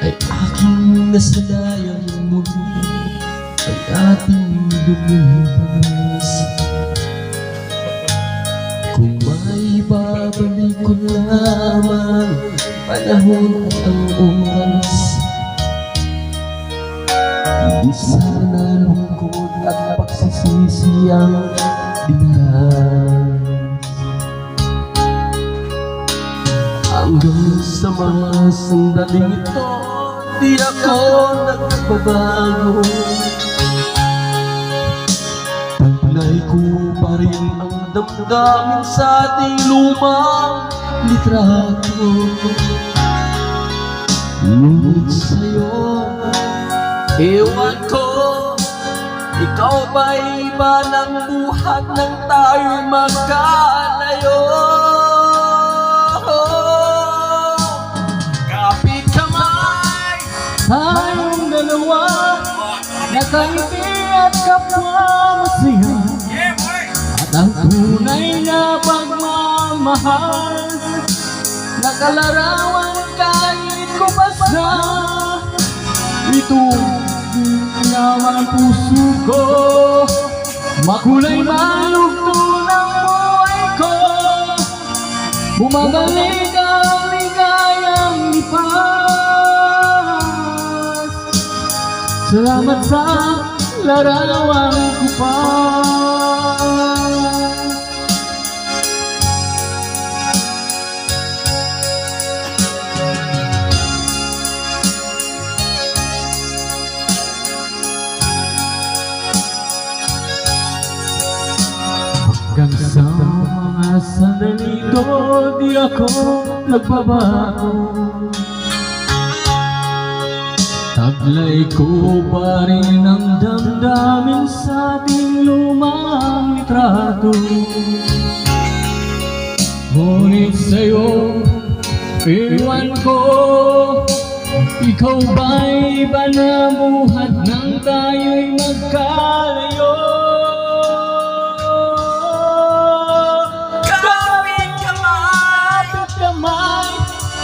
ay aking nasanayan muli ang ating lumipas. Kung may babalik ko lamang panahon at ang oras, hindi sana lungkot at pagsisisi ang dinas. Hanggang sa mga sandaling ito, di ako nagbabago. Taglay ko pa rin ang damdamin sa ating lumang litrato. Ngunit sa'yo, ewan ko, ikaw ba'y iba ng buhat nang tayo'y magkalayo? Kapit kamay, tayong dalawa, nakaiti at kapwa masaya, at ang tunay na pagmamahal, nakalarawan kahit kubasa. Itong ginawa ang puso ko, makulay malugto ng buhay ko, bumabalik ang ligayang lipas. Salamat sa larawan ko pa. Hanggang sa mga sandali ito, di ako nagbabago. Taglay ko pa rin ang damdamin sa ating lumang litrato. Ngunit sa'yo, ewan ko, ikaw ba'y iba na buhat nang tayo'y magkalayo?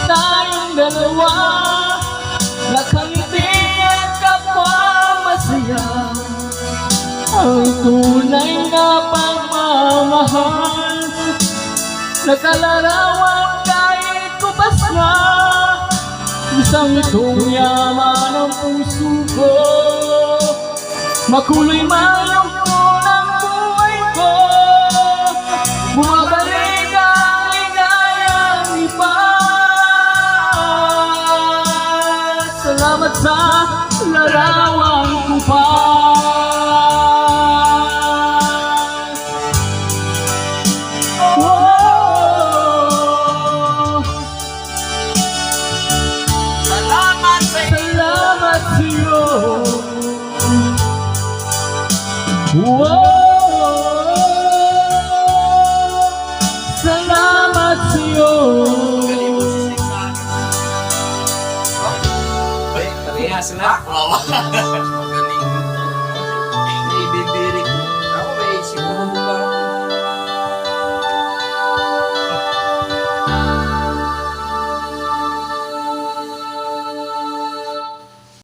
Tayong dalawa, nakangiti at kapwa masaya, ang tunay na pagmamahal, nakalarawan kahit kubas na. Isang itong yaman ng puso ko, makulay malungko ng buhay ko, bumabalik ang ligayang lipas. Salamat sa larawan